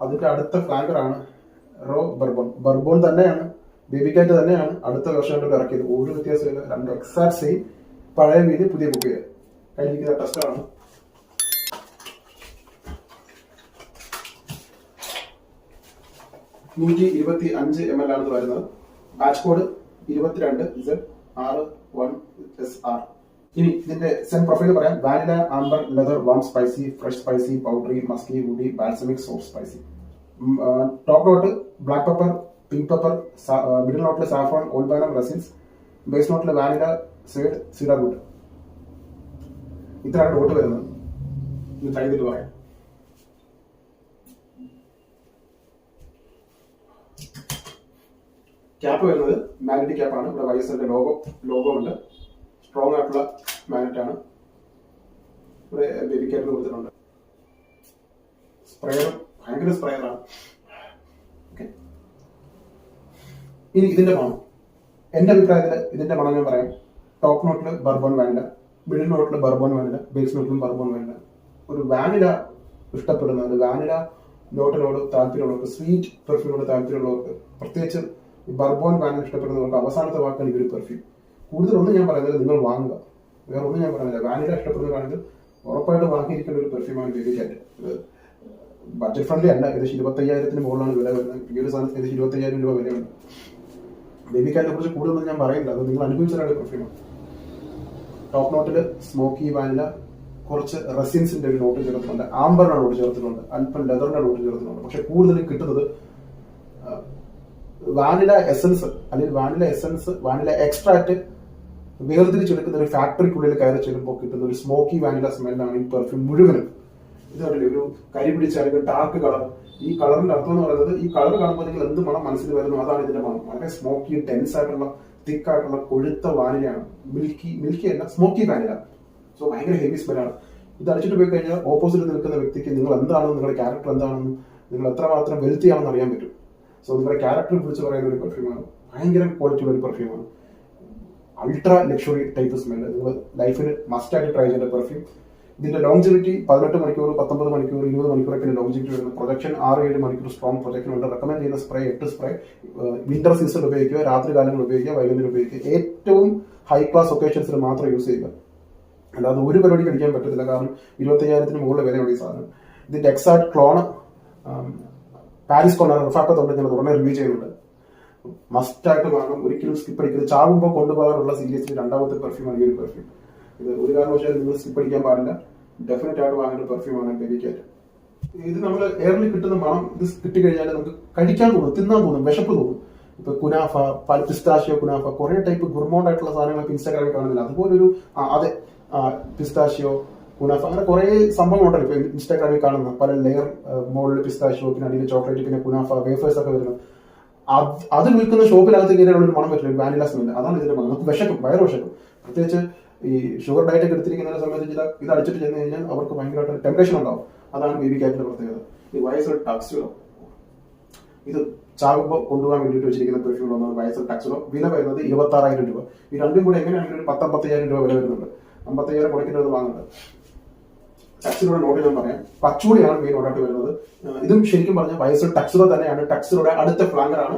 അതിന്റെ അടുത്ത ഫ്ലാങ്കറാണ് റോ ബർബോൺ. ബർബോൺ തന്നെയാണ്, ബേബി കാറ്റ് തന്നെയാണ് അടുത്ത വെർഷനിൽ ഇറക്കിയത്. ഒരു വ്യത്യാസമില്ല, രണ്ടും എക്സാക്ട് സെയിം. പഴയ വീല് പുതിയ കുപ്പി. കയ്യിരിക്കുന്ന ടെസ്റ്ററാണ്. $125 ആണ് വരുന്നത്. Batch code 22Z61SR. ഇനി ഇതിന്റെ സെൻ പ്രൊഫൈൽ പറയാം. Vanilla, amber, leather, warm spicy, fresh spicy, powdery, musky, woody, balsamic, soft spicy. Top note black pepper, pink pepper, middle നോട്ടിൽ സാഫ്രോൺ, ഓൾബാനം, റസിൻസ്, ബേസ് നോട്ടിൽ വാനില, സേഡ്, സീഡർവുഡ്. ഇത്രയാണ് note വരുന്നത്. ഇത് try ചെയ്തിട്ട് പറയാം. Cap വരുന്നത് magnetic ക്യാപ്പാണ്. ഇവിടെ വൈഎസ്എല്ലിന്റെ logo ഉണ്ട്. സ്ട്രോങ് ആയിട്ടുള്ള മാഗ്നറ്റ് ആണ്. ഇവിടെ ബേബി ക്യാപ്പ് കൊടുത്തിട്ടുണ്ട്. സ്പ്രേയർ ഭയങ്കര സ്പ്രേയറാണ്. ഓക്കെ, ഇനി ഇതിന്റെ മണം. എന്റെ അഭിപ്രായത്തിൽ ഇതിന്റെ മണം ഞാൻ പറയാം. ടോപ്പ് നോട്ടില് ബർബോൺ വാനില, മിഡിൽ നോട്ടില് ബർബോൺ വാനില, ബേസ് നോട്ടിലും ബർബോൺ വാനില. ഒരു വാനില ഇഷ്ടപ്പെടുന്ന, ഒരു വാനില നോട്ടിനോട് താല്പര്യമുള്ളവർക്ക്, സ്വീറ്റ് പെർഫ്യൂമിനോട് താല്പര്യമുള്ളവർക്ക്, പ്രത്യേകിച്ച് ബർബോൺ വാനില ഇഷ്ടപ്പെടുന്നവർക്ക് അവസാനത്തെ വാക്കാണ് ഈ ഒരു പെർഫ്യൂം. കൂടുതലൊന്നും ഞാൻ പറയുന്നത് നിങ്ങൾ വാങ്ങുക, വേറെ ഒന്നും ഞാൻ പറയുന്നില്ല. വാനില ഇഷ്ടപ്പെടുന്നവരാണെങ്കിൽ ഉറപ്പായിട്ട് വാങ്ങിയിരിക്കേണ്ട ഒരു പെർഫ്യൂമാണ് ബേബി കാറ്റ്. ഇത് ബഡ്ജറ്റ് ഫ്രണ്ട്ലി അല്ല. ഏകദേശം 25,000 മുകളിലാണ് വില വരുന്നത്. ഈ ഒരു സാധനത്തിന് ഏകദേശം 25,000 രൂപ വിലയുണ്ട്. ബേബി കാറ്റിനെ കുറിച്ച് കൂടുതലൊന്നും ഞാൻ പറയില്ല, അത് നിങ്ങൾ അനുഭവിച്ചൊരു പെർഫ്യൂമാണ്. ടോപ്പ് നോട്ടില് സ്മോക്കി വാനില, കുറച്ച് റെസിൻസിന്റെ ഒരു നോട്ട് ചേർത്തിട്ടുണ്ട്, ആംബറിന്റെ നോട്ട് ചേർത്തിട്ടുണ്ട്, അല്പം ലെതറിന്റെ നോട്ട് ചേർത്തിട്ടുണ്ട്. പക്ഷെ കൂടുതലും കിട്ടുന്നത് വാനില എസൻസ് അല്ലെങ്കിൽ വാനില എക്സ്ട്രാക്ട് വേർതിരിച്ചെടുക്കുന്ന ഒരു ഫാക്ടറിക്കുള്ളിൽ കയറി ചെല്ലുമ്പോൾ കിട്ടുന്ന ഒരു സ്മോക്കി വാനില സ്മെല്ലാണ് ഈ പെർഫ്യൂം മുഴുവനും. ഇതല്ലേ ഒരു കരി പിടിച്ച അല്ലെങ്കിൽ ഡാർക്ക് കളർ. ഈ കളറിന്റെ അർത്ഥം എന്ന് പറയുന്നത്, ഈ കളർ കാണുമ്പോൾ നിങ്ങൾ എന്ത് മണം മനസ്സിൽ വരുന്നു അതാണ് ഇതിന്റെ മണം. വളരെ സ്മോക്കി, ഡെൻസ് ആയിട്ടുള്ള, തിക്ക് ആയിട്ടുള്ള, കൊഴുത്ത വാനിലയാണ്. മിൽക്കി അല്ല, സ്മോക്കി വാനില. സോ ഭയങ്കര ഹെവി സ്മെല്ലാണ്. ഇത് അടിച്ചിട്ട് പോയി കഴിഞ്ഞാൽ ഓപ്പോസിറ്റ് നിൽക്കുന്ന വ്യക്തിക്ക് നിങ്ങൾ എന്താണെന്ന്, നിങ്ങളുടെ ക്യാരക്ടർ എന്താണെന്നും, നിങ്ങൾ എത്രമാത്രം വെൽത്തി ആണെന്ന് അറിയാൻ പറ്റും. സോ നിങ്ങളുടെ ക്യാരക്ടർ വിളിച്ച് പറയുന്ന ഒരു പെർഫ്യൂമാണ്. ഭയങ്കര ക്വാളിറ്റി ഉള്ള ഒരു പെർഫ്യൂമാണ്. Ultra luxury type smell. നിങ്ങൾ ലൈഫിൽ മസ്റ്റ് ആയിട്ട് ട്രൈ ചെയ്യേണ്ട പെർഫ്യൂം. ഇതിന്റെ ലോങ്ജിവിറ്റി 18 മണിക്കൂർ, 19 മണിക്കൂർ, 20 മണിക്കൂറൊക്കെ ലോങ്ജിവിറ്റി വരുന്നത്. പ്രൊജക്ഷൻ 6-7 മണിക്കൂർ സ്ട്രോങ് പ്രൊജക്ഷൻ ഉണ്ട്. റെക്കമെൻഡ് ചെയ്യുന്ന സ്പ്രേ 8 സ്പ്രേ. വിന്റർ സീസണിൽ ഉപയോഗിക്കുക, രാത്രി കാലങ്ങളിൽ ഉപയോഗിക്കുക, വൈകുന്നേരം ഉപയോഗിക്കുക. ഏറ്റവും ഹൈ ക്ലാസ് ഒക്കേഷൻസിൽ മാത്രം യൂസ് ചെയ്യുക. അല്ലാതെ ഒരു പരിപാടിക്ക് അടിക്കാൻ പറ്റത്തില്ല. കാരണം 25,000 മുകളിൽ വിലയുള്ള ഈ സാധനം. ഇതിന്റെ എക്സാക്ട് ക്ലോണ് പാരീസ് കോർണർ റിഫാക്കത്തുണ്ട്. ഞാൻ ഉടനെ റിവ്യൂ ചെയ്യുന്നുണ്ട്. മസ്റ്റായിട്ട് വാങ്ങും, ഒരിക്കലും സ്കിപ്പ് അടിക്കരുത്. ചാവുമ്പോൾ കൊണ്ടുപോകാനുള്ള സീരിയസ്ലി രണ്ടാമത്തെ പെർഫ്യൂമാണ് ഈ ഒരു പെർഫ്യൂം. ഇത് ഒരു കാരണവശാലും നിങ്ങൾ സ്കിപ്പ് അടിക്കാൻ പാടില്ല. ഡെഫിനറ്റ് ആയിട്ട് വാങ്ങേണ്ട പെർഫ്യൂമാണ് ബേബി കാറ്റ്. ഇത് നമ്മൾ എയറിൽ കിട്ടുന്ന മണം, ഇത് കിട്ടിക്കഴിഞ്ഞാൽ നമുക്ക് കഴിക്കാൻ തോന്നും, തിന്നാൻ തോന്നും, വിശപ്പ് തോന്നും. ഇപ്പൊ കുനാഫ, പിസ്താഷ്യോ കുനാഫ, കുറെ ടൈപ്പ് ഗുർമോണ്ട് ആയിട്ടുള്ള സാധനങ്ങളൊക്കെ ഇൻസ്റ്റാഗ്രാമിൽ കാണുന്നില്ല. അതുപോലെ ഒരു അതെ പിസ്താഷ്യോ കുനാഫ, അങ്ങനെ കുറെ സംഭവങ്ങളുണ്ടല്ലോ ഇപ്പൊ ഇൻസ്റ്റാഗ്രാമിൽ കാണുന്ന. പല ലെയർ, മുകളിൽ പിസ്താഷ്യോ, പിന്നെ അടിയിൽ ചോക്ലേറ്റ്, പിന്നെ കുനാഫ, വേഫേഴ്സ് ഒക്കെ വരുന്നത്. അത് വിൽക്കുന്ന ഷോപ്പിനകത്ത് കയറിയുള്ള ഒരു മണം പറ്റില്ല, വാനില സ്മെല്ല്. അതാണ് ഇതിന്റെ മണം. നമുക്ക് വിശക്കും, വയറ് വിശക്കും. പ്രത്യേകിച്ച് ഈ ഷുഗർ ഡയറ്റ് ഒക്കെ എടുത്തിരിക്കുന്നതിനെ സംബന്ധിച്ച് ഇത് അടിച്ചിട്ട് ചെന്ന് കഴിഞ്ഞാൽ അവർക്ക് ഭയങ്കരമായിട്ട് ടെംപ്ടേഷൻ ഉണ്ടാവും. അതാണ് ബേബി കാറ്റിന്റെ പ്രത്യേകത. ഈ വയസ്സൽ ടക്സിഡോ, ഇത് ചാകുമ്പോൾ കൊണ്ടുപോകാൻ വേണ്ടിയിട്ട് വെച്ചിരിക്കുന്ന പെർഫ്യൂം ഒന്നാണ് വയസ്സൽ ടക്സിഡോ. വില വരുന്നത് 26,000 രൂപ. ഈ രണ്ടും കൂടെ എങ്ങനെയാണെങ്കിലും ഒരു 50,000 രൂപ വില വരുന്നുണ്ട്. 50,000 കൊടുക്കുന്നത് വാങ്ങുന്നത്. ടക്സിഡോയുടെ നോട്ട് ഞാൻ പറയാം. പച്ചൂടിയാണ് മെയിൻ നോട്ടായിട്ട് വരുന്നത്. ഇതും ശരിക്കും പറഞ്ഞാൽ വയസ്സൽ ടക്സിഡോ തന്നെയാണ്. ടക്സിഡോയുടെ അടുത്ത ഫ്ലാങ്കറാണ്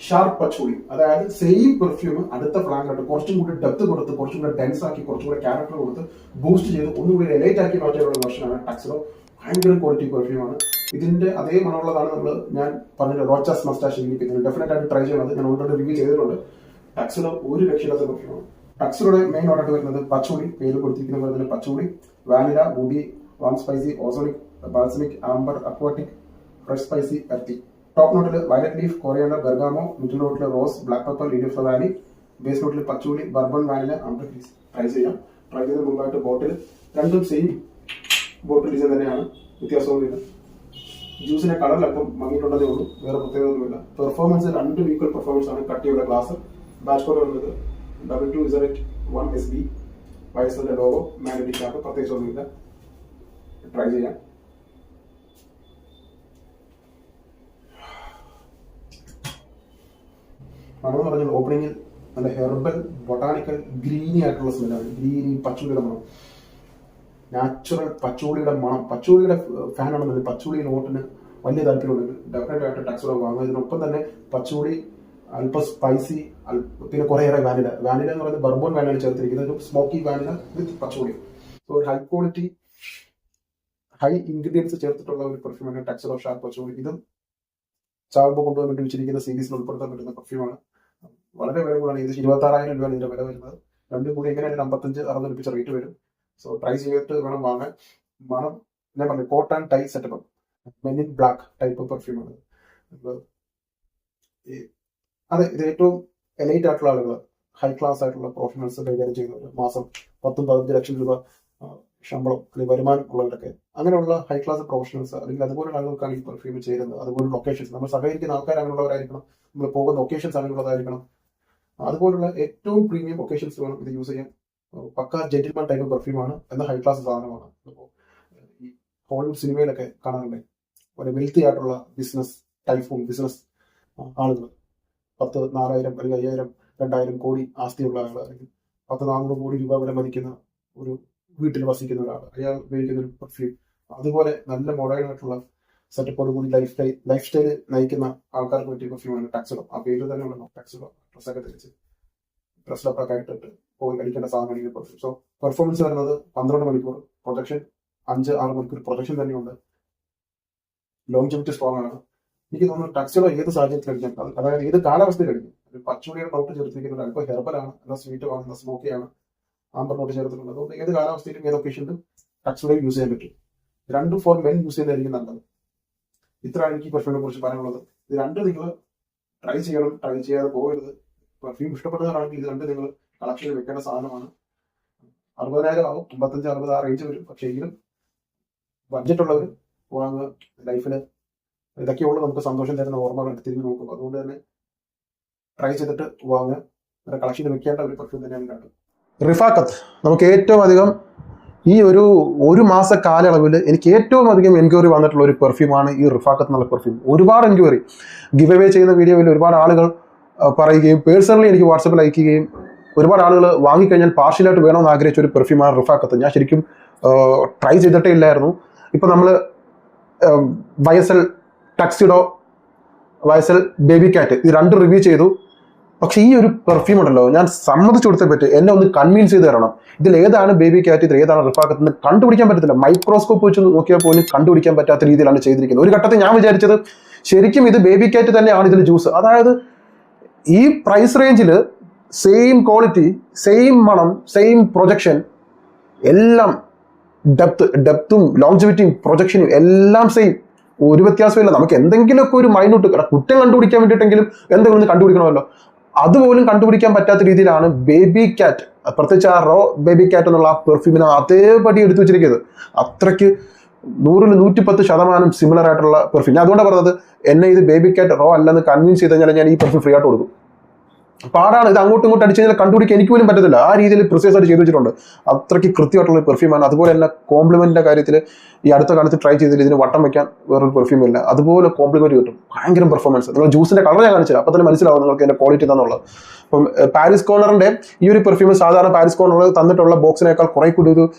ഷാർപ്പ് പച്ചൂടി. അതായത് സെയിം പെർഫ്യൂം അടുത്ത ഫ്ലാങ്കറായിട്ട് കുറച്ചും കൂടി ഡെപ്ത് കൊടുത്ത്, കുറച്ചും കൂടെ ഡെൻസ് ആക്കി, കുറച്ചും കൂടെ ക്യാരക്ടർ കൊടുത്ത് ബൂസ്റ്റ് ചെയ്ത് ഒന്നുകൂടി എലൈറ്റ് ആക്കി മാറ്റിയുള്ള വെർഷനാണ് ടക്സിഡോ. ഭയങ്കര ക്വാളിറ്റി പെർഫ്യൂമാണ്. ഇതിന്റെ അതേ മണമുള്ളതാണ് ഞാൻ പറഞ്ഞ റോച്ചാസ് മസ്റ്റാഷ്. ഡെഫിനറ്റ് ആയിട്ട് ട്രൈ ചെയ്യണത്. ഞാൻ ഓൾറെഡി റിവ്യൂ ചെയ്തിട്ടുണ്ട്. ടക്സിഡോ ഒരു രക്ഷയില്ലാത്ത പെർഫ്യൂമാണ്. ടക്സിഡോയുടെ മെയിൻ നോട്ടായിട്ട് വരുന്നത് പച്ചൂടി, പേര് കൊടുത്തിരിക്കുന്ന പോലെ തന്നെ patchouli, vanilla, woody, warm spicy, ozonic, balsamic, amber, aquatic, fresh spicy, earthy. Top നോട്ടിൽ violet leaf, coriander, bergamot. Middle നോട്ടിൽ rose, black pepper, lily of the valley. Base നോട്ടിൽ പച്ചൂടി, ബർബൺ, വാനില, ആംബർ ഫീസ്. Try ചെയ്യാം. Try ചെയ്ത മുമ്പായിട്ട് ബോട്ടിൽ രണ്ടും same ബോട്ടിൽ design തന്നെയാണ്, വ്യത്യാസമൊന്നുമില്ല. ജ്യൂസിന്റെ കളറിൽ അല്പം മങ്ങിയിട്ടുള്ളതേ ഉള്ളൂ, വേറെ പ്രത്യേകതയൊന്നുമില്ല. പെർഫോമൻസ് രണ്ടും ഈക്വൽ പെർഫോമൻസ് ആണ്. കട്ടിയുള്ള ഗ്ലാസ്. ബാച്ച് കോഡ് വരുന്നത് 22Z1SB. വയസ്സിന്റെ ലോഗോ, മാഗ്നറ്റിക് ക്യാപ്പ്, പ്രത്യേകിച്ചൊന്നുമില്ല. ട്രൈ ചെയ്യാം. മണമെന്ന് പറഞ്ഞാൽ ഓപ്പണിങ്ങിൽ നല്ല ഹെർബൽ, ബൊട്ടാണിക്കൽ, ഗ്രീനി ആയിട്ടുള്ള സ്മെല്ലാണ്. ഗ്രീനി പച്ചൂടിയുടെ മണം, നാച്ചുറൽ പച്ചോളിയുടെ മണം. പച്ചോളിയുടെ ഫാനാണെന്നുണ്ടെങ്കിൽ പച്ചോളി നോട്ടിന് വലിയ താല്പര്യമുണ്ടെങ്കിൽ ഡെഫിനറ്റ് ആയിട്ട് ടക്സഡോ വാങ്ങുക. ഇതിനൊപ്പം തന്നെ പച്ചുകൂടി അല്പം സ്പൈസി, പിന്നെ കുറേയേറെ വാനില എന്ന് പറയുന്നത് ബർബോൺ വാനില ചേർത്തിരിക്കുന്നത്, ഒരു സ്മോക്കി വാനില വിത്ത് പച്ചുകൂടി. സോ ഒരു ഹൈ ക്വാളിറ്റി ഹൈ ഇൻഗ്രീഡിയൻസ് ചേർത്തിട്ടുള്ള ഒരു പെർഫ്യൂമാണ് ടക്സഡോ ഷാർപ്പ് പച്ചുകൂടി. ഇതും ചാവുമ്പോൾ കൊണ്ടുപോകാൻ വേണ്ടി വെച്ചിരിക്കുന്ന സീരീസിൽ ഉൾപ്പെടുത്താൻ പറ്റുന്ന പെർഫ്യൂമാണ്. വളരെ വില കൂടാണ്. ഏകദേശം 26,000 രൂപയാണ് ഇതിന്റെ വില വരുന്നത്. രണ്ടും കൂടി എങ്ങനെയാണ് 55-60 രൂപ റേറ്റ് വരും. സോ ട്രൈ ചെയ്തിട്ട് വേണം വാങ്ങാൻ. മണം ഞാൻ പറഞ്ഞു, coat and tie setup, men in black type പെർഫ്യൂമാണ്. അതെ, ഇത് ഏറ്റവും എലൈറ്റ് ആയിട്ടുള്ള ആളുകൾ, ഹൈ ക്ലാസ് ആയിട്ടുള്ള പ്രൊഫഷണൽസ് കൈകാര്യം ചെയ്യുന്നവർ, മാസം 10-15 ലക്ഷം രൂപ ശമ്പളം അല്ലെങ്കിൽ വരുമാനം ഉള്ളവരൊക്കെ, അങ്ങനെയുള്ള ഹൈ ക്ലാസ് പ്രൊഫഷണൽസ് അല്ലെങ്കിൽ അതുപോലുള്ള ആളുകൾക്കാണ് ഈ പെർഫ്യൂം ചെയ്യുന്നത്. അതുപോലെ ലൊക്കേഷൻസ്, നമ്മൾ സഹകരിക്കുന്ന ആൾക്കാർ അങ്ങനെയുള്ളവരായിരിക്കണം, നമ്മൾ പോകുന്ന ഒക്കേഷൻസ് അങ്ങനെയുള്ളതായിരിക്കണം. അതുപോലുള്ള ഏറ്റവും പ്രീമിയം ഒക്കേഷൻസ് വേണം ഇത് യൂസ് ചെയ്യാൻ. പക്ക ജെന്റിൽമാൻ ടൈപ്പ് പെർഫ്യൂമാണ്, എന്നാൽ ഹൈ ക്ലാസ് സാധനമാണ്. അപ്പോൾ ഈ ഹോളിവുഡ് സിനിമയിലൊക്കെ കാണാറുണ്ട് ഒരു വെൽത്തി ആയിട്ടുള്ള ബിസിനസ് ആളുകൾ, 10,000-4,000 അല്ലെങ്കിൽ 5,000-2,000 കോടി ആസ്തിയുള്ള ആളുകൾ, അല്ലെങ്കിൽ 10-400 കോടി രൂപ വില മതിക്കുന്ന ഒരു വീട്ടിൽ വസിക്കുന്ന ഒരാൾ, അയാൾ ഉപയോഗിക്കുന്ന ഒരു പെർഫ്യൂം. അതുപോലെ നല്ല മോഡേൺ ആയിട്ടുള്ള സെറ്റപ്പോട് കൂടി ലൈഫ് സ്റ്റൈൽ നയിക്കുന്ന ആൾക്കാർക്ക് പറ്റിയ പെർഫ്യൂമാണ് ടക്സഡോ. ആ പേര് തന്നെ ഉണ്ടല്ലോ, ടക്സഡോ. ഡ്രസ്സൊക്കെ ധരിച്ച് ഡ്രസ്സിലൊക്കെ ഇട്ടിട്ട് പോയി കഴിക്കേണ്ട സാധനമാണ് ഈ പെർഫ്യൂം. സോ പെർഫോമൻസ് വരുന്നത് 12 മണിക്കൂർ പ്രൊജക്ഷൻ, 5-6 മണിക്കൂർ പ്രൊജക്ഷൻ തന്നെയുണ്ട്. ലോങ്ജിവിറ്റി സ്ട്രോങ് ആണ്. എനിക്ക് തോന്നുന്നു ടക്സഡോ ഏത് സാഹചര്യത്തിൽ അടിക്കാം, അതായത് ഏത് കാലാവസ്ഥയിൽ അടിക്കും. ഒരു പച്ചുമണിയുടെ നോട്ട് ചേർത്തിരിക്കുന്നത് അല്പം ഹെർബലാണ്, എന്നാൽ സ്വീറ്റ് ആണ്, എന്നാൽ സ്മോക്കിയാണ്, ആംബർ നോട്ട് ചേർത്തിട്ടുണ്ട്. അതുകൊണ്ട് ഏത് കാലാവസ്ഥയിലും ഏത് ഒക്കേഷനിലും ടക്സഡോ യൂസ് ചെയ്യാൻ പറ്റും. 2 ഫോർ മെൻ യൂസ് ചെയ്യുന്നതായിരിക്കും നല്ലത്. ഇത്രയാണ് എനിക്ക് പെർഫ്യൂമിനെ കുറിച്ച് പറയാനുള്ളത്. ഇത് 2 നിങ്ങൾ ട്രൈ ചെയ്യണം, ട്രൈ ചെയ്യാതെ പോകരുത്. പെർഫ്യൂം ഇഷ്ടപ്പെടുന്നതാണെങ്കിൽ ഇത് 2 നിങ്ങൾ കളക്ഷനിൽ വെക്കേണ്ട സാധനമാണ്. 60,000 ആവും, 55-60 ആ റേഞ്ച് വരും. പക്ഷേ എങ്കിലും ബഡ്ജറ്റ് ഉള്ളവർ വാങ്ങുക. ലൈഫിൽ ഇതൊക്കെയുള്ളൂ നമുക്ക് സന്തോഷം തരുന്ന ഓർമ്മകൾ തിരിഞ്ഞു നോക്കും. അതുകൊണ്ട് തന്നെ ട്രൈ ചെയ്തിട്ട് വാങ്ങുക. കളക്ഷനിൽ വെക്കേണ്ട ഒരു പെർഫ്യൂം തന്നെയാണ് കണ്ടത്. റിഫാക്കത്ത് നമുക്ക് ഏറ്റവും അധികം ഈ ഒരു മാസ കാലയളവിൽ എനിക്ക് ഏറ്റവും അധികം എൻക്വയറി വന്നിട്ടുള്ള ഒരു പെർഫ്യൂമാണ് ഈ റിഫാക്കത്ത് എന്നുള്ള പെർഫ്യൂം. ഒരുപാട് എൻക്വയറി, ഗിവ് അവേ ചെയ്യുന്ന വീഡിയോയിൽ ഒരുപാട് ആളുകൾ പറയുകയും പേഴ്സണലി എനിക്ക് വാട്സപ്പിൽ അയക്കുകയും ഒരുപാട് ആളുകൾ വാങ്ങിക്കഴിഞ്ഞാൽ പാർഷ്യലായിട്ട് വേണമെന്ന് ആഗ്രഹിച്ച ഒരു പെർഫ്യൂമാണ് റിഫാക്കത്ത്. ഞാൻ ശരിക്കും ട്രൈ ചെയ്തിട്ടേ ഇല്ലായിരുന്നു. ഇപ്പം നമ്മൾ വയസൽ ടക്സിഡോ, വയസൽ ബേബി കാറ്റ്, ഇത് 2 റിവ്യൂ ചെയ്തു. പക്ഷെ ഈ ഒരു പെർഫ്യൂം ഉണ്ടല്ലോ, ഞാൻ സമ്മതിച്ചു കൊടുത്തേ പറ്റും. എന്നെ ഒന്ന് കൺവിൻസ് ചെയ്ത് തരണം. ഇതിൽ ഏതാണ് ബേബി കാറ്റ്, ഇതിൽ ഏതാണ് റിഫാക്കത്ത് എന്ന് കണ്ടുപിടിക്കാൻ പറ്റത്തില്ല. മൈക്രോസ്കോപ്പ് വെച്ച് നോക്കിയാൽ പോലും കണ്ടുപിടിക്കാൻ പറ്റാത്ത രീതിയിലാണ് ചെയ്തിരിക്കുന്നത്. ഒരു ഘട്ടത്തിൽ ഞാൻ വിചാരിച്ചത് ശരിക്കും ഇത് ബേബി കാറ്റ് തന്നെയാണ് ഇതിൽ ജ്യൂസ്. അതായത് ഈ പ്രൈസ് റേഞ്ചിൽ സെയിം ക്വാളിറ്റി, സെയിം മണം, സെയിം പ്രൊജക്ഷൻ, എല്ലാം ഡെപ്തും ലോങ്ജിവിറ്റിയും പ്രൊജക്ഷനും എല്ലാം സെയിം, ഒരു വ്യത്യാസമില്ല. നമുക്ക് എന്തെങ്കിലുമൊക്കെ ഒരു മൈന്യൂട്ട് കുറ്റം കണ്ടുപിടിക്കാൻ വേണ്ടിയിട്ടെങ്കിലും എന്തെങ്കിലും ഒന്ന് കണ്ടുപിടിക്കണമല്ലോ, അതുപോലും കണ്ടുപിടിക്കാൻ പറ്റാത്ത രീതിയിലാണ് ബേബി കാറ്റ്, പ്രത്യേകിച്ച് ആ റോ ബേബി കാറ്റ് എന്നുള്ള ആ പെർഫ്യൂമിനെ അതേപടി എടുത്തു വെച്ചിരിക്കുന്നത്. അത്രയ്ക്ക് 100-110% സിമിലർ ആയിട്ടുള്ള പെർഫ്യൂം. ഞാൻ അതുകൊണ്ടാണ് പറഞ്ഞത്, എന്നെ ഇത് ബേബി കാറ്റ് റോ അല്ലെന്ന് കൺവിൻസ് ചെയ്ത് കഴിഞ്ഞാൽ ഞാൻ ഈ പെർഫ്യൂം ഫ്രീ ആയിട്ട് കൊടുക്കും. പാടാണ് ഇത് അങ്ങോട്ടും ഇങ്ങോട്ട് അടിച്ചു കഴിഞ്ഞാൽ കണ്ടുപിടിക്കാൻ എനിക്ക് പോലും പറ്റത്തില്ല. ആ രീതിയിൽ പ്രിസൈസ് ആയിട്ട് ചെയ്തു വെച്ചിട്ടുണ്ട്. അത്രയ്ക്ക് കൃത്യമായിട്ടുള്ള പെർഫ്യൂമാണ്. അതുപോലെ തന്നെ കോംപ്ലിമെന്റിന്റെ കാര്യത്തിൽ ഈ അടുത്ത കാലത്ത് ട്രൈ ചെയ്തില്ല, ഇതിന് വട്ടം വെക്കാൻ വേറൊരു പെർഫ്യൂം ഇല്ല. അതുപോലെ കോംപ്ലിമെന്റ് കിട്ടും, ഭയങ്കര പെർഫോമൻസ്. നിങ്ങൾ ജ്യൂസിന്റെ കളർ ഞാൻ കാണിച്ചില്ല, അപ്പോൾ തന്നെ മനസ്സിലാവും നിങ്ങൾക്ക് എന്റെ ക്വാളിറ്റി എന്താണെന്നുള്ളത്. അപ്പം പാരീസ് കോർണറിന്റെ ഈ ഒരു പെർഫ്യൂം സാധാരണ പാരീസ് കോർണർ തന്നിട്ടുള്ള ബോക്സിനേക്കാൾ കുറെ കൂടി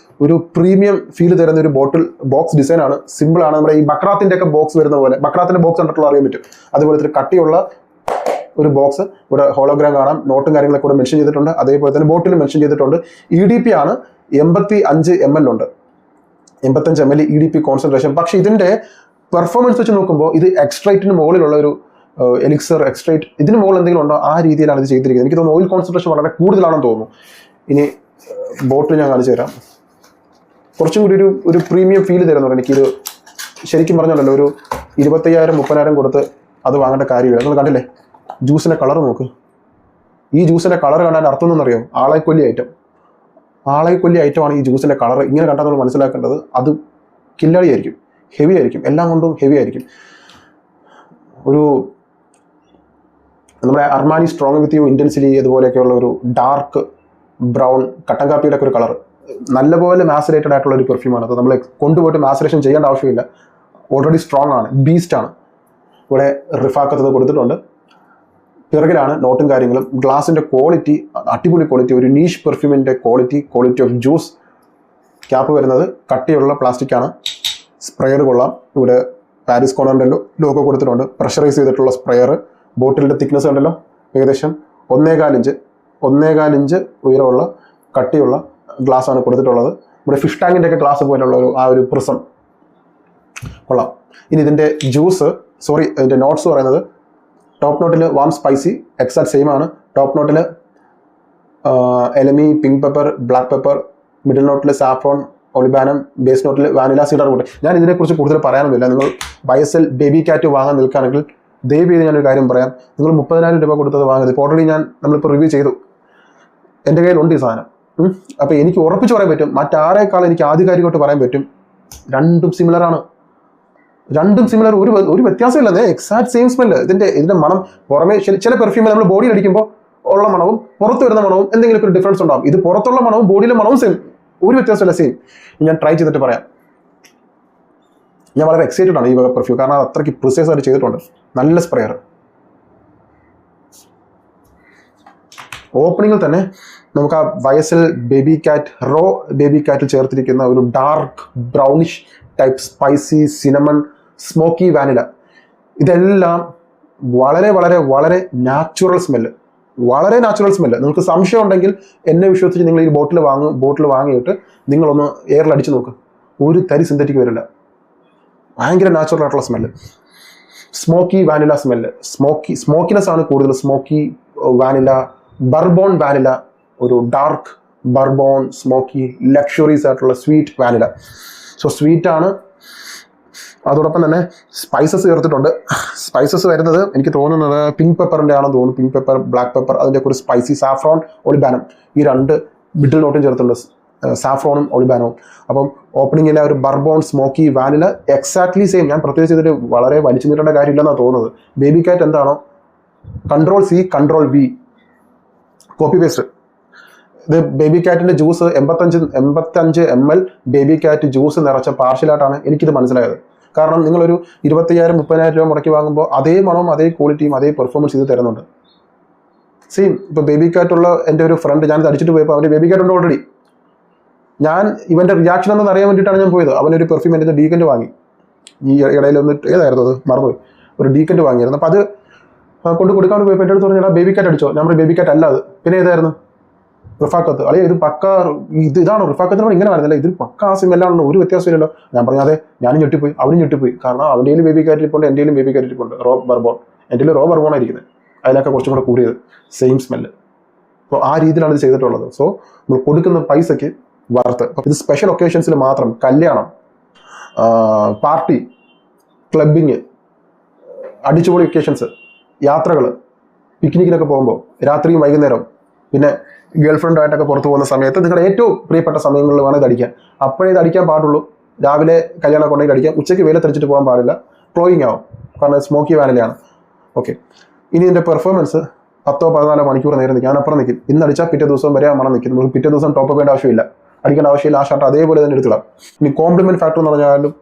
ഒരു പ്രീമിയം ഫീൽ തരുന്ന ഒരു ബോക്സ് ഡിസൈൻ ആണ്. സിമ്പിൾ ആണ്. നമ്മുടെ ഈ ബക്രാത്തിന്റെ ഒക്കെ ബോക്സ് വരുന്ന പോലെ, ബക്രാത്തിന്റെ ബോക്സ് കണ്ടിട്ടുള്ള അറിയാൻ പറ്റും. അതുപോലെ കട്ടിയുള്ള ഒരു ബോക്സ്, ഇവിടെ ഹോളോഗ്രാം കാണാം, നോട്ടും കാര്യങ്ങളൊക്കെ കൂടെ മെൻഷൻ ചെയ്തിട്ടുണ്ട്. അതേപോലെ തന്നെ ബോട്ടിൽ മെൻഷൻ ചെയ്തിട്ടുണ്ട്. EDP ആണ് 85 ml ഉണ്ട്, 85 ml EDP കോൺസെൻട്രേഷൻ. പക്ഷെ ഇതിന്റെ പെർഫോമൻസ് വെച്ച് നോക്കുമ്പോൾ ഇത് എക്സ്ട്രൈറ്റിന് മുകളിലുള്ള ഒരു എലിക്സർ എക്സ്ട്രൈറ്റ്, ഇതിന് മുകളിൽ എന്തെങ്കിലും ഉണ്ടോ ആ രീതിയിലാണ് ഇത് ചെയ്തിരിക്കുന്നത്. എനിക്ക് തോന്നുന്നു ഓയിൽ കോൺസെൻട്രേഷൻ വളരെ കൂടുതലാണെന്ന് തോന്നുന്നു. ഇനി ബോട്ടിൽ ഞാൻ കാണിച്ചു തരാം. കുറച്ചും കൂടി ഒരു പ്രീമിയം ഫീൽ തരുന്നുണ്ട് എനിക്കിത്. ശരിക്കും പറഞ്ഞല്ലോ ഒരു 25,000-30,000 കൊടുത്ത് അത് വാങ്ങേണ്ട കാര്യമില്ല. നിങ്ങൾ കണ്ടില്ലേ ജ്യൂസിന്റെ കളർ നോക്ക്. ഈ ജ്യൂസിന്റെ കളർ കാണാൻ അർത്ഥം എന്നറിയാം, ആളെക്കൊല്ലി ഐറ്റമാണ് ഈ ജ്യൂസിന്റെ കളർ. ഇങ്ങനെ കണ്ടാൽ നമ്മൾ മനസ്സിലാക്കേണ്ടത് അത് കില്ലാടി ആയിരിക്കും, ഹെവി ആയിരിക്കും, എല്ലാം കൊണ്ടും ഹെവി ആയിരിക്കും. ഒരു നമ്മുടെ അർമാനി സ്ട്രോങ് വിത്ത് യു ഇന്റൻസിലി അതുപോലെയൊക്കെയുള്ള ഒരു ഡാർക്ക് ബ്രൗൺ കട്ടൻ കാപ്പിയുടെ ഒക്കെ ഒരു കളർ, നല്ലപോലെ മാസറേറ്റഡ് ആയിട്ടുള്ള ഒരു പെർഫ്യൂമാണ്. അത് നമ്മൾ കൊണ്ടുപോയിട്ട് മാസറേഷൻ ചെയ്യേണ്ട ആവശ്യമില്ല, ഓൾറെഡി സ്ട്രോങ് ആണ്, ബീസ്റ്റ് ആണ്. ഇവിടെ റിഫാക്കത്ത് കൊടുത്തിട്ടുണ്ട്. പിറകിലാണ് നോട്ടും കാര്യങ്ങളും. ഗ്ലാസിന്റെ ക്വാളിറ്റി അടിപൊളി ക്വാളിറ്റി, ഒരു നീഷ് പെർഫ്യൂമിന്റെ ക്വാളിറ്റി ഓഫ് ജ്യൂസ്. ക്യാപ്പ് വരുന്നത് കട്ടിയുള്ള പ്ലാസ്റ്റിക് ആണ്. സ്പ്രെയർ കൊള്ളാം. ഇവിടെ പാരീസ് കോർണറിൻ്റെ ലോഗോ കൊടുത്തിട്ടുണ്ട്. പ്രഷറൈസ് ചെയ്തിട്ടുള്ള സ്പ്രെയർ. ബോട്ടിലിൻ്റെ തിക്നെസ് ഉണ്ടല്ലോ, ഏകദേശം 1.25 ഇഞ്ച് ഉയരമുള്ള കട്ടിയുള്ള ഗ്ലാസ് ആണ് കൊടുത്തിട്ടുള്ളത്. നമ്മുടെ ഫിഷ് ടാങ്കിൻ്റെ ഒക്കെ ഗ്ലാസ് പോലുള്ള ഒരു പ്രിസം കൊള്ളാം. ഇനി ഇതിൻ്റെ ഇതിൻ്റെ നോട്ട്സ് പറയുന്നത് ടോപ്പ് നോട്ടിൽ വാം സ്പൈസി, എക്സാക്ട് സെയിം ആണ്. ടോപ്പ് നോട്ടിൽ elemi, pink pepper, black pepper, middle നോട്ടിൽ സാഫ്രോൺ, ഒളിബാനം, ബേസ് നോട്ടിൽ വാനില സീഡർ കൂട്ട്. ഞാൻ ഇതിനെക്കുറിച്ച് കൂടുതൽ പറയാനൊന്നുമില്ല. നിങ്ങൾ YSL ബേബി കാറ്റ് വാങ്ങാൻ നിൽക്കുകയാണെങ്കിൽ ദയവ് ചെയ്ത് ഞാനൊരു കാര്യം പറയാം. നിങ്ങൾ 30,000 രൂപ കൊടുത്തത് വാങ്ങരുത്. ഇപ്പോൾ ഓൾറെഡി നമ്മളിപ്പോൾ റിവ്യൂ ചെയ്തു, എൻ്റെ കയ്യിലുണ്ട് ഈ സാധനം. അപ്പോൾ എനിക്ക് ഉറപ്പിച്ച് പറയാൻ പറ്റും, മറ്റാരേക്കാൾ എനിക്ക് ആധികാരികമായിട്ട് പറയാൻ പറ്റും, രണ്ടും സിമിലർ ആണ്. ഒരു വ്യത്യാസമില്ല. Exact same smell. ഇതിന്റെ മണം പുറമേ ചില പെർഫ്യൂമിൽ നമ്മൾ ബോഡിയിൽ അടിക്കുമ്പോൾ ഉള്ള മണവും പുറത്ത് വരുന്ന മണവും എന്തെങ്കിലും ഒരു ഡിഫറൻസ് ഉണ്ടാവും. ഇത് പുറത്തുള്ള മണവും ബോഡിയിലെ മണവും സെയിം, ഒരു വ്യത്യാസമില്ല, സെയിം. ഞാൻ ട്രൈ ചെയ്തിട്ട് പറയാം. ഞാൻ വളരെ എക്സൈറ്റഡ് ആണ് ഈ പെർഫ്യൂം, കാരണം അത് അത്രയ്ക്ക് പ്രിസൈസ് ആയിട്ട് ചെയ്തിട്ടുണ്ട്. നല്ല സ്പ്രെയർ. ഓപ്പണിങ്ങിൽ തന്നെ നമുക്ക് ആ YSL ബേബി കാറ്റ് റോ ബേബി കാറ്റിൽ ചേർത്തിരിക്കുന്ന ഒരു dark brownish type spicy cinnamon smoky vanilla, ഇതെല്ലാം വളരെ വളരെ വളരെ നാച്ചുറൽ സ്മെല്ല്. നിങ്ങൾക്ക് സംശയം ഉണ്ടെങ്കിൽ എന്നെ വിശ്വസിച്ച് നിങ്ങൾ ഈ ബോട്ടിൽ വാങ്ങിയിട്ട് നിങ്ങളൊന്ന് എയറിൽ അടിച്ചു നോക്ക്. ഒരു തരി സിന്തറ്റിക് വരില്ല. ഭയങ്കര നാച്ചുറൽ ആയിട്ടുള്ള smell. Smoky vanilla smell. Smokiness ആണ് കൂടുതൽ. സ്മോക്കി വാനില, ബർബോൺ വാനില, ഒരു ഡാർക്ക് ബർബോൺ സ്മോക്കി ലക്ഷറീസ് ആയിട്ടുള്ള സ്വീറ്റ് വാനില. സോ സ്വീറ്റ് ആണ്. അതോടൊപ്പം തന്നെ സ്പൈസസ് ചേർത്തിട്ടുണ്ട്. സ്പൈസസ് വരുന്നത് എനിക്ക് തോന്നുന്നത് പിങ്ക് പെപ്പറിൻ്റെ ആണെന്ന് തോന്നുന്നു. പിങ്ക് പെപ്പർ, ബ്ലാക്ക് പെപ്പർ, അതിൻ്റെ ഒരു സ്പൈസി, സാഫ്രോൺ, ഒളിബാനം, ഈ 2 മിഡിൽ നോട്ടും ചേർത്തിട്ടുണ്ട്, സാഫ്രോണും ഒളിബാനവും. അപ്പം ഓപ്പണിങ്ങിലെ ഒരു ബർബോൺ സ്മോക്കി വാനില എക്സാക്ട്ലി സെയിം. ഞാൻ പ്രത്യേകിച്ച് ഇതിൽ വളരെ വലിച്ചു നീട്ടേണ്ട കാര്യമില്ലെന്നാണ് തോന്നുന്നത്. ബേബി കാറ്റ് എന്താണോ, Ctrl+C Ctrl+V, കോപ്പി പേസ്റ്റ്. ഇത് ബേബി കാറ്റിൻ്റെ ജ്യൂസ് 85 ml ബേബി കാറ്റ് ജ്യൂസ് നിറച്ച പാർഷ്യലായിട്ടാണ് എനിക്കിത് മനസ്സിലായത്. കാരണം നിങ്ങളൊരു 25,000-30,000 രൂപ മുടക്കി വാങ്ങുമ്പോൾ അതേ മണവും അതേ ക്വാളിറ്റിയും അതേ പെർഫോമൻസ് ഇത് തരുന്നുണ്ട്. സെയിം. ഇപ്പോൾ ബേബി കാറ്റുള്ള എൻ്റെ ഒരു ഫ്രണ്ട്, ഞാനിത് അടിച്ചിട്ട് പോയപ്പോൾ അവൻ്റെ ബേബി കാറ്റ് ഉണ്ട് ഓൾറെഡി. ഞാൻ ഇവൻ്റെ റിയാക്ഷൻ എന്ന് അറിയാൻ വേണ്ടിയിട്ടാണ് ഞാൻ പോയത്. അവനൊരു പെർഫ്യൂം എൻ്റെ ഡീക്കൻറ്റ് വാങ്ങി. ഈ ഇടയിൽ ഏതായിരുന്നു അത് മറന്നുപോയി, ഒരു ഡീക്കൻറ്റ് വാങ്ങിയിരുന്നു. അപ്പോൾ അത് കൊടുക്കാൻ പോയപ്പോൾ എൻ്റെ അടുത്ത് പറഞ്ഞാൽ ബേബി കാറ്റ് അടിച്ചോ? ഞാൻ ബേബി കാറ്റ് അല്ല അത്. പിന്നെ ഏതായിരുന്നു? റിഫാക്കത്ത്. അളിയ ഇത് പക്ക ഇതാണോ റിഫാക്കത്തിനോട് ഇങ്ങനെ വരുന്നില്ല, ഇത് പക്ക ആ സിമെല്ലാണോ, ഒരു വ്യത്യാസമില്ലല്ലോ. ഞാൻ പറഞ്ഞു അതെ. ഞാനും ഞെട്ടിപ്പോയി, അവനും ഞെട്ടിപ്പോയി. കാരണം അവൻ്റെയും ബേബി കാറ്റിലിപ്പോണ്ട്, എൻ്റെയും ബേബി കാറ്റിലിപ്പോണ്ട് റോ ബർബോൺ. എൻ്റെ റോ ബർബോൺ ആയിരിക്കുന്നത്, അതിലൊക്കെ കുറച്ചും കൂടെ കൂടിയത്, സെയിം സ്മെല്ല്. അപ്പോൾ ആ രീതിയിലാണ് ഇത് ചെയ്തിട്ടുള്ളത്. സോ നമ്മൾ കൊടുക്കുന്ന പൈസയ്ക്ക് വർത്ത്. ഇത് സ്പെഷ്യൽ ഒക്കേഷൻസിൽ മാത്രം, കല്യാണം, പാർട്ടി, ക്ലബിങ്, അടിച്ചുപൊളി ഒക്കേഷൻസ്, യാത്രകൾ, പിക്നിക്കിനൊക്കെ പോകുമ്പോൾ രാത്രിയും വൈകുന്നേരം, പിന്നെ ഗേൾഫ്രണ്ടുമായിട്ടൊക്കെ പുറത്തു പോകുന്ന സമയത്ത് നിങ്ങളുടെ ഏറ്റവും പ്രിയപ്പെട്ട സമയങ്ങളിൽ വേണം ഇത് അടിക്കാൻ. അപ്പോഴേ ഇത് അടിക്കാൻ പാടുള്ളൂ. രാവിലെ കല്യാണം കൊണ്ടെങ്കിൽ അടിക്കാം, ഉച്ചയ്ക്ക് വെയിലത്തടിച്ചിട്ട് പോകാൻ പാടില്ല, ക്ലോയിങ് ആവും, കാരണം സ്മോക്കി വാനിലയാണ്. ഓക്കെ. ഇനി ഇതിൻ്റെ പെർഫോമൻസ് 10-14 മണിക്കൂർ നേരം നിൽക്കും. ഞാൻ അപ്പുറം നിൽക്കും. ഇന്ന് അടിച്ചാൽ പിറ്റേ ദിവസം വരെ ആ മണം നിൽക്കും. നമുക്ക് പിറ്റേ ദിവസം ടോപ്പ് ചെയ്യേണ്ട ആവശ്യമില്ല, അടിക്കേണ്ട ആവശ്യമില്ല. ആ ഷർട്ട് അതേപോലെ തന്നെ എടുത്തിടാം. ഇനി കോംപ്ലിമെൻറ്റ് ഫാക്ടർ എന്ന് പറഞ്ഞാലും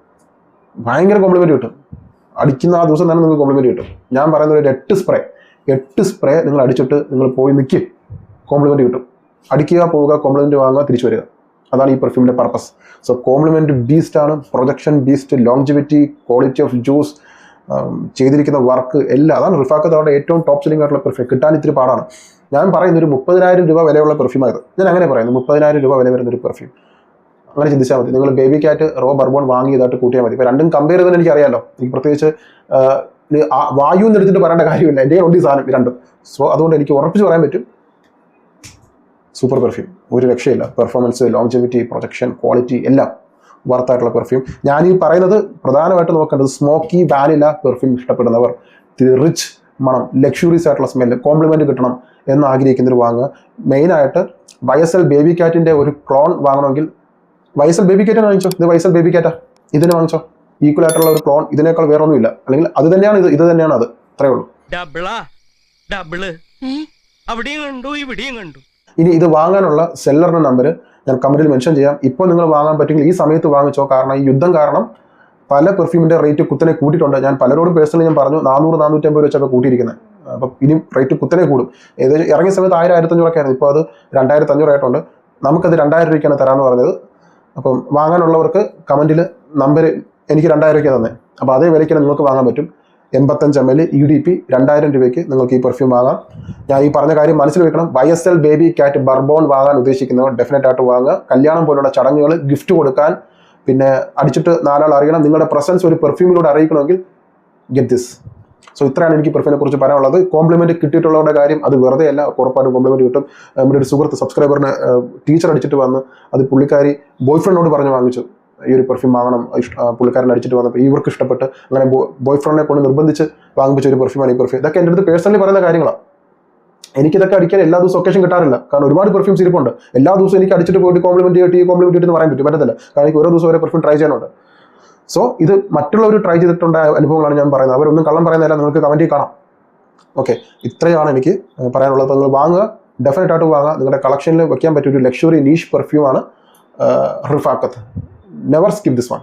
ഭയങ്കര കോംപ്ലിമെൻറ്റ് കിട്ടും. അടിക്കുന്ന ആ ദിവസം തന്നെ നിങ്ങൾക്ക് കോംപ്ലിമെൻറ്റ് കിട്ടും. ഞാൻ പറയുന്നത് ഒരു 8 സ്പ്രേ നിങ്ങൾ അടിച്ചിട്ട് നിങ്ങൾ പോയി നിൽക്കും, കോംപ്ലിമെൻറ്റ് കിട്ടും. അടിക്കുക, പോവുക, കോംപ്ലിമെൻറ്റ് വാങ്ങുക, തിരിച്ചു വരിക. അതാണ് ഈ പെർഫ്യൂമിൻ്റെ പർപ്പസ്. സോ കോംപ്ലിമെൻറ്റ് ബീസ്റ്റ് ആണ്, projection beast, longevity, quality of juice, ചെയ്തിരിക്കുന്ന വർക്ക് എല്ലാം. അതാണ് റിഫാക്കത്ത് അവരുടെ ഏറ്റവും ടോപ്പ് സെല്ലിംഗ് ആയിട്ടുള്ള പെർഫ്യൂം. കിട്ടാൻ ഇത്തിരി പാടാണ്. ഞാൻ പറയുന്ന ഒരു 30,000 രൂപ വിലയുള്ള പെർഫ്യൂമായത്. ഞാൻ അങ്ങനെ പറയുന്നു, 30,000 രൂപ വില വരുന്നൊരു പെർഫ്യൂം. അങ്ങനെ ചിന്തിച്ചാൽ മതി. നിങ്ങൾ ബേബി കാറ്റ് റോ ബർബോൺ വാങ്ങിയതായിട്ട് കൂട്ടിയാൽ മതി. ഇപ്പോൾ രണ്ടും കമ്പയർ ചെയ്തെന്ന് എനിക്കറിയാമല്ലോ. എനിക്ക് പ്രത്യേകിച്ച് വായു എന്ന് എടുത്തിട്ട് പറയേണ്ട കാര്യമില്ല. എൻ്റെ ഉണ്ട് ഈ സാധനം രണ്ടും. സോ അതുകൊണ്ട് എനിക്ക് ഉറപ്പിച്ച് പറയാൻ പറ്റും, സൂപ്പർ പെർഫ്യൂം, ഒരു രക്ഷയില്ല. പെർഫോമൻസ്, ലോങ്ജിവിറ്റി, പ്രൊജക്ഷൻ, ക്വാളിറ്റി എല്ലാം വർത്തായിട്ടുള്ള പെർഫ്യൂം. ഞാൻ ഈ പറയുന്നത് പ്രധാനമായിട്ട് നോക്കേണ്ടത് സ്മോക്കി വാനില പെർഫ്യൂം ഇഷ്ടപ്പെടുന്നവർ, റിച്ച് മണം, ലക്ഷറീസ് ആയിട്ടുള്ള സ്മെല്ല്, കോംപ്ലിമെൻറ്റ് കിട്ടണം എന്ന് ആഗ്രഹിക്കുന്നവർ വാങ്ങുക. മെയിനായിട്ട് YSL ബേബി കാറ്റിൻ്റെ ഒരു ക്ലോൺ വാങ്ങണമെങ്കിൽ YSL ബേബി കാറ്റാണ് വാങ്ങിച്ചോ. ഇത് YSL ബേബി കാറ്റാ, ഇതിനെ വാങ്ങിച്ചോ. ഈക്വൽ ആയിട്ടുള്ള ഒരു ക്ലോൺ ഇതിനേക്കാൾ വേറെ ഒന്നുമില്ല. അല്ലെങ്കിൽ അത് തന്നെയാണ് ഇത് തന്നെയാണ് അത്, അത്രേ ഉള്ളൂ. ഇനി ഇത് വാങ്ങാനുള്ള സെല്ലറിന്റെ നമ്പർ ഞാൻ കമന്റിൽ മെൻഷൻ ചെയ്യാം. ഇപ്പോൾ നിങ്ങൾ വാങ്ങാൻ പറ്റുമെങ്കിൽ ഈ സമയത്ത് വാങ്ങിച്ചോ. കാരണം ഈ യുദ്ധം കാരണം പല പെർഫ്യൂമിന്റെ റേറ്റ് കുത്തനെ കൂട്ടിയിട്ടുണ്ട്. ഞാൻ പലരോടും പേഴ്സണലി ഞാൻ പറഞ്ഞു 400-450 വെച്ചൊക്കെ കൂട്ടിയിരിക്കുന്നത്. അപ്പം ഇനി റേറ്റ് കുത്തനെ കൂടും. ഏകദേശം ഇറങ്ങിയ സമയത്ത് 1000-1500 ഒക്കെ ആയിരുന്നു. ഇപ്പോൾ അത് 2500 ആയിട്ടുണ്ട്. നമുക്കത് 2000 രൂപയ്ക്കാണ് തരാമെന്ന് പറഞ്ഞത്. അപ്പം വാങ്ങാനുള്ളവർക്ക് കമന്റിൽ നമ്പർ എനിക്ക് 2000 രൂപയ്ക്ക് തന്നെ. അപ്പോൾ അതേ വിലയ്ക്ക് നിങ്ങൾക്ക് വാങ്ങാൻ പറ്റും. 85 ml EDP 2000 രൂപയ്ക്ക് നിങ്ങൾക്ക് ഈ പെർഫ്യൂം വാങ്ങാം. ഞാൻ ഈ പറഞ്ഞ കാര്യം മനസ്സിൽ വെക്കണം. YSL ബേബി കാറ്റ് ബർബോൺ വാങ്ങാൻ ഉദ്ദേശിക്കുന്നവർ ഡെഫിനറ്റ് ആയിട്ട് വാങ്ങുക. കല്യാണം പോലുള്ള ചടങ്ങുകൾ, ഗിഫ്റ്റ് കൊടുക്കാൻ, പിന്നെ അടിച്ചിട്ട് 4 ആൾ അറിയണം, നിങ്ങളുടെ പ്രസൻസ് ഒരു പെർഫ്യൂമിലൂടെ അറിയിക്കണമെങ്കിൽ ഗെറ്റ് ദിസ്. സോ ഇത്രയാണ് എനിക്ക് പെർഫ്യൂമിനെ കുറിച്ച് പറയാനുള്ളത്. കോംപ്ലിമെന്റ് കിട്ടിയിട്ടുള്ളവരുടെ കാര്യം അത് വെറുതെ അല്ല, ഉറപ്പായിട്ടും കോംപ്ലിമെന്റ് കിട്ടും. നമ്മുടെ ഒരു സുഹൃത്ത് സബ്സ്ക്രൈബറിന് ടീച്ചർ അടിച്ചിട്ട് വന്ന് അത് പുള്ളിക്കാരി ബോയ്ഫ്രണ്ടിനോട് പറഞ്ഞ് വാങ്ങിച്ചു, ഈ ഒരു പെർഫ്യൂം വാങ്ങണം, പുള്ളിക്കാരൻ അടിച്ചിട്ട് വന്നപ്പോൾ ഇവർക്ക് ഇഷ്ടപ്പെട്ട് അങ്ങനെ ബോയ്ഫ്രണ്ടിനെ കൊണ്ട് നിർബന്ധിച്ച് വാങ്ങിപ്പിച്ച ഒരു പെർഫ്യൂമാണ് ഈ പെർഫ്യൂം. ഇതൊക്കെ എൻ്റെ അടുത്ത് പേഴ്സണലി പറയുന്ന കാര്യങ്ങളാണ്. എനിക്കിതൊക്കെ അടിക്കാൻ എല്ലാ ദിവസവും ഒക്കേഷൻ കിട്ടാറില്ല. കാരണം ഒരുപാട് പെർഫ്യൂംസ് ഇരിപ്പുണ്ട്. എല്ലാ ദിവസവും എനിക്ക് അടിച്ചിട്ട് പോയിട്ട് കോംപ്ലിമെന്റ് എന്ന് പറയാൻ പറ്റത്തില്ല. കാരണം എനിക്ക് ഓരോ ദിവസം ഓരോ പെർഫ്യൂം ട്രൈ ചെയ്യാനുണ്ട്. സോ ഇത് മറ്റുള്ളവർ ട്രൈ ചെയ്തിട്ടുണ്ടായ അനുഭവങ്ങളാണ് ഞാൻ പറയുന്നത്. അവരൊന്നും കള്ളം പറയുന്നില്ല, നിങ്ങൾക്ക് കമന്റിൽ കാണാം. ഓക്കെ, ഇത്രയാണ് എനിക്ക് പറയാനുള്ളത്. നിങ്ങൾ വാങ്ങുക, ഡെഫിനറ്റ് ആയിട്ട് വാങ്ങുക. നിങ്ങളുടെ കളക്ഷനിൽ വെക്കാൻ പറ്റിയ ഒരു ലക്ഷറി നീഷ് പെർഫ്യൂമാണ് റിഫാക്കത്ത്. Never skip this one.